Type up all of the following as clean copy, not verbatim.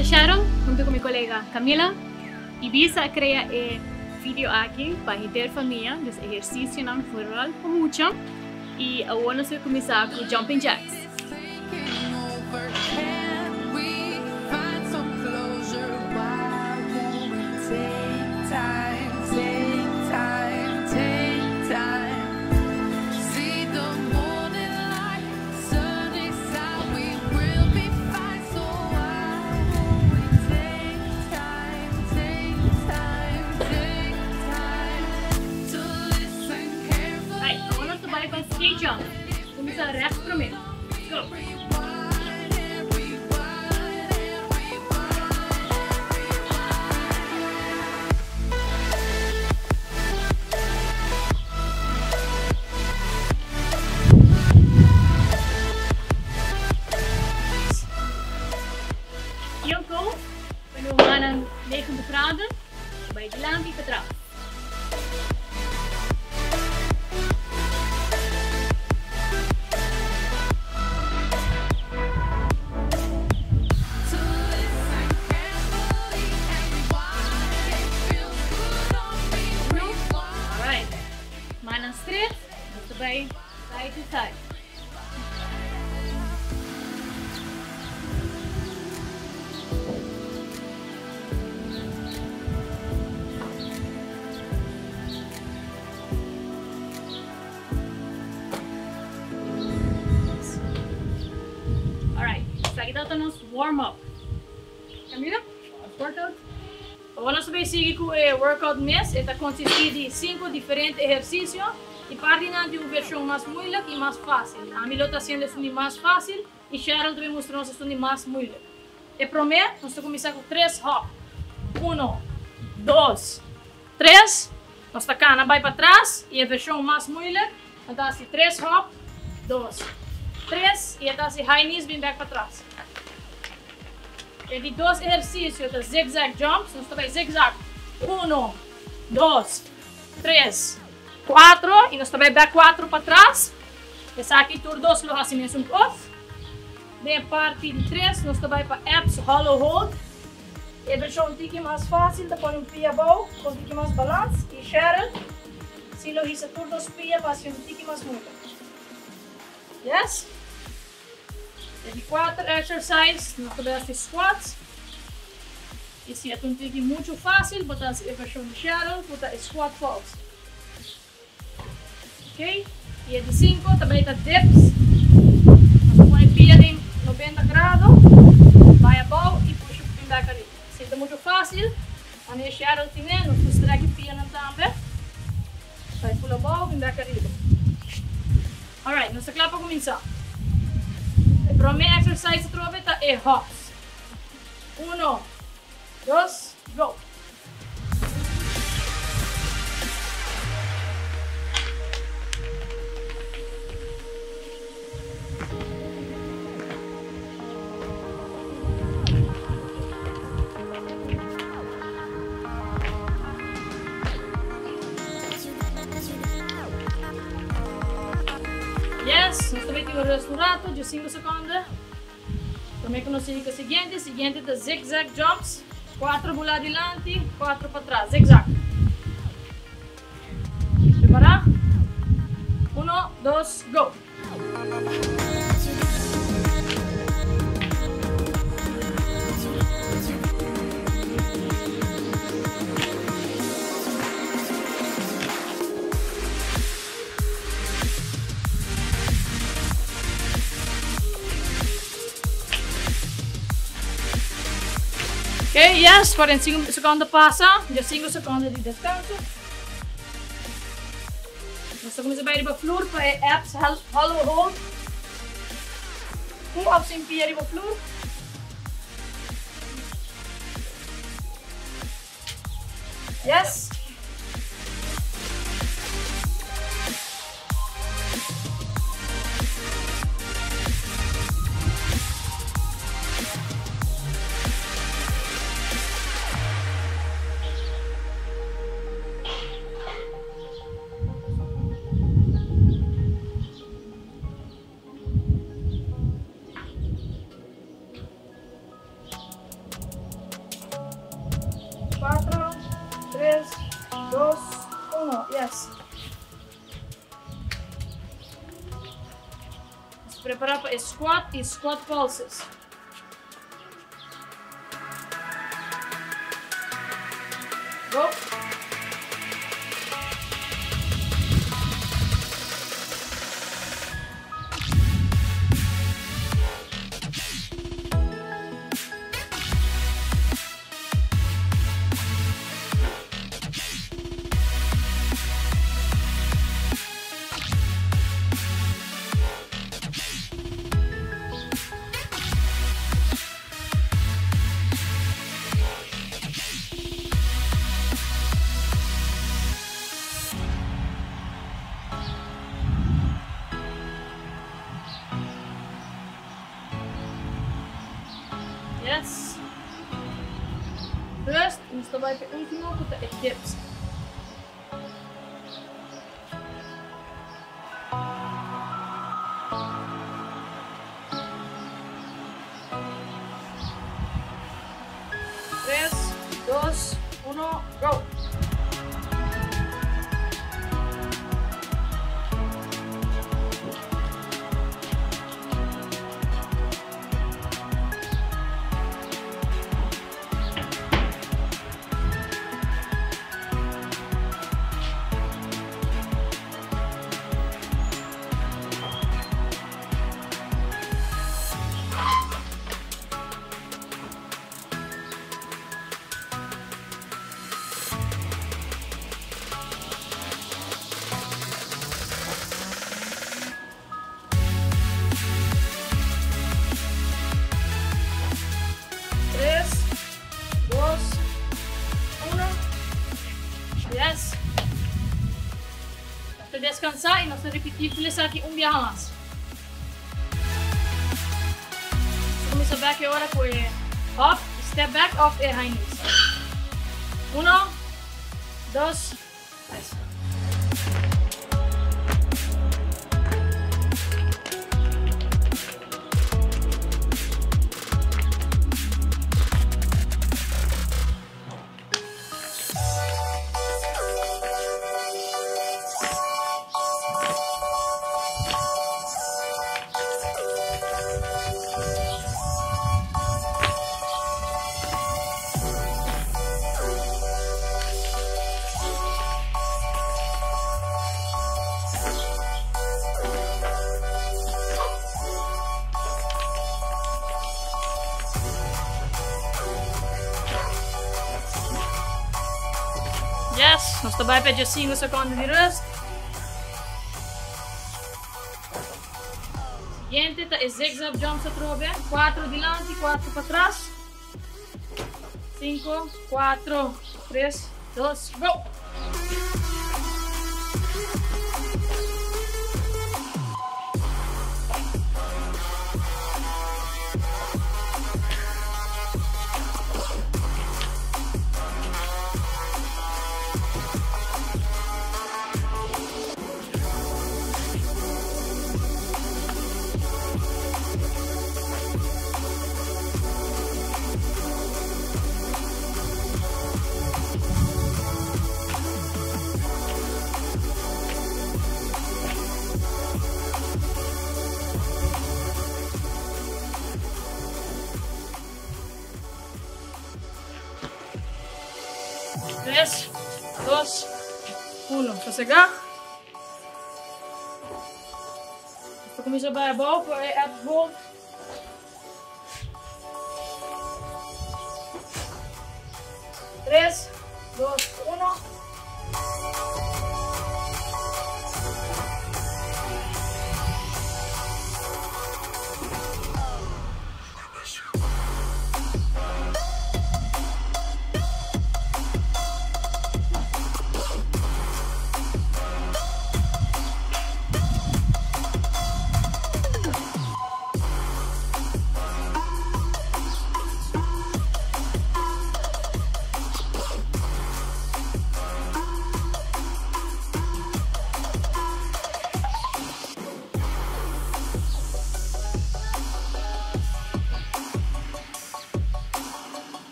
soy Sharon, junto con mi colega Camila, y visa a crear el video aquí para ayudar a familia los ejercicios no fueron mucho y ahora se comienza con jumping jacks. Ski jump. Comienza rechts primero. Go. Heel go. Wanneer we gaan aan 90 graden. Bij de lamp die vertrouwen. Straight, by side to side. Alright, kita tenemos warm up. Camila, workout. Vamos a seguir con el workout mes. Esta consiste de 5 diferentes ejercicios. Y partimos de una versión más muy y más fácil. A mí lo está haciendo es más fácil y Sharon también mostró es más muy. El primer, vamos a comenzar con 3 hop. 1, 2, 3. Nuestra cana va para atrás y la versión más muy. Entonces 3 hop, 2, 3 y entonces high knees bien back para atrás. Y 2 ejercicios de zigzag jumps. Nos toca zigzag. 1, 2, 3. 4 y nos trae back 4 para atrás. Essa aqui tur 2 lo hacemos un off. De parte de 3 nos trae para abs hollow hold. E versão um tique mais fácil de pôr um pé abaixo, com um tique mais balance. E Sharon, se lo hice tur 2 pé, vai ser um tique mais muito. Yes? De 4 exercises, nos trae squats. E se é um tique muito fácil, botamos a versão de Sharon, bota squat pose. Ok? E é de 5, também está dips. Nós põe pia em 90 graus, vai abaixo e puxa o pin back ali. Se é muito fácil, a minha Sharon tem, nós puxamos a pia na tampa. Vai pular abaixo e back ali. Alright, nós estamos para começar. O primeiro exercício que trova é hops. 1, 2, go! Yes, nós também temos o restaurante de 5 segundos. Também conhecemos o seguinte de zigzag jumps. 4 para adiante, 4 para trás, zigzag. Preparar? 1, 2, go! Ok, yes, 45 segundos passa, já 5 segundos de descanso. Nós começamos a ir para o floor para abs hollow hold. Abs em pé para o floor. Yes. Prepara para squat y squat pulses. Go. Yes. Rust, isto vai para o último com o dips. Três, dois, go! Yes. Basta descansar y no se repetir aquí un viaje más. Comienza back ahora con up, step back, off the high knees. 1, 2, 3. Yes, nós também pedimos 5 segundos de rest. Siguiente é zigzag jumps a trobe. 4 adiante, 4 para trás. 5, 4, 3, 2, go! Tres, dos, uno. Sossegar. Esto comienza para abajo, ab hold. Tres, dos, uno.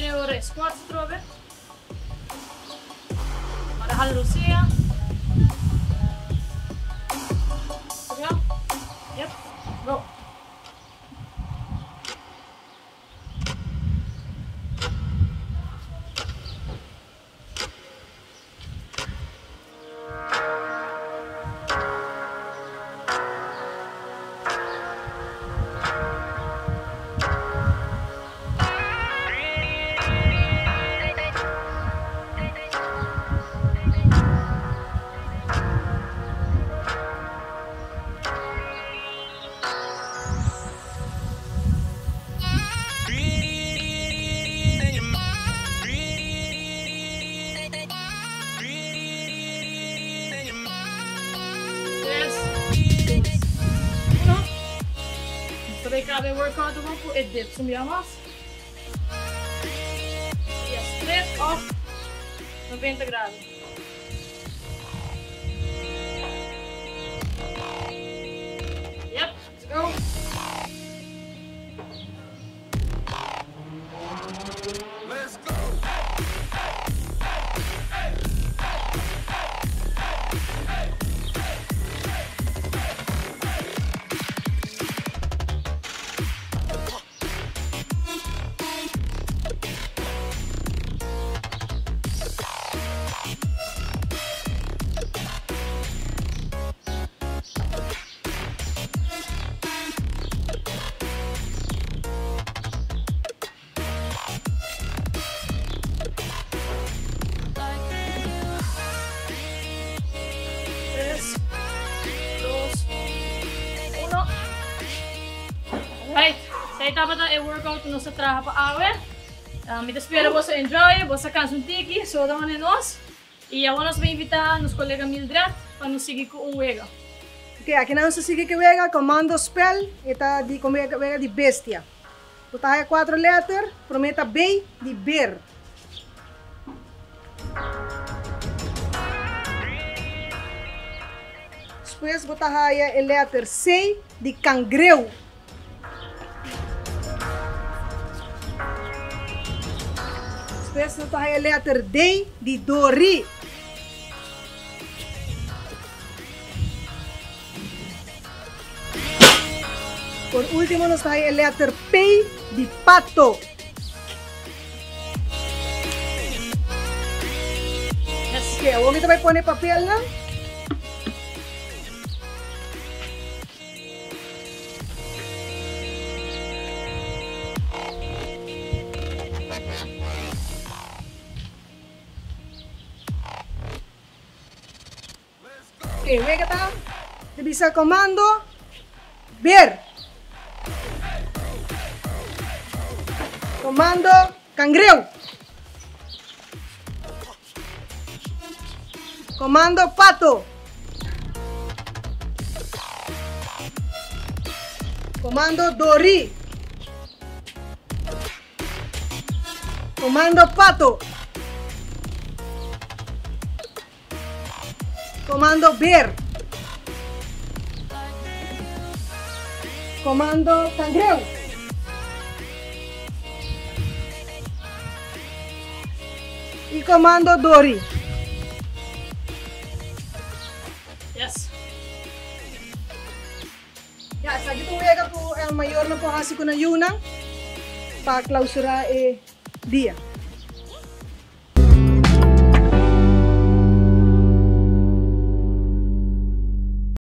Viene ahora squats otra vez. Para dejarlo sea. Yep. Go. Cada workout po dips sumiamos. Yes, straight off 90 grados. Yep, let's go. Let's go. Right, saya dapat ang workout no sa traha pa awe. Espero você enjoy, você cansa um tiki, so dá uma nós. E agora nós vamos invitar nos colegas Mildred para nos seguir com wega. Ok, aqui nós seguimos com wega, comando spell, eta di wega de bestia. Botar 4 letras, prometa B de bear. Depois botar a letra C de cangreu. Depois botar a letra D de dori. Por último, nos trae a letra P de pato. Yes. Ok, vamos a poner papel, ¿no? Ok, wega ta. Bisa comando bear. Comando cangreu. Comando pato. Comando dori. Comando pato. Comando bear. Comando cangreu. Y comando dori. Yes. Ya, sa gitu wega po ang mayor na po kasi ko na yunang pa clausura dia.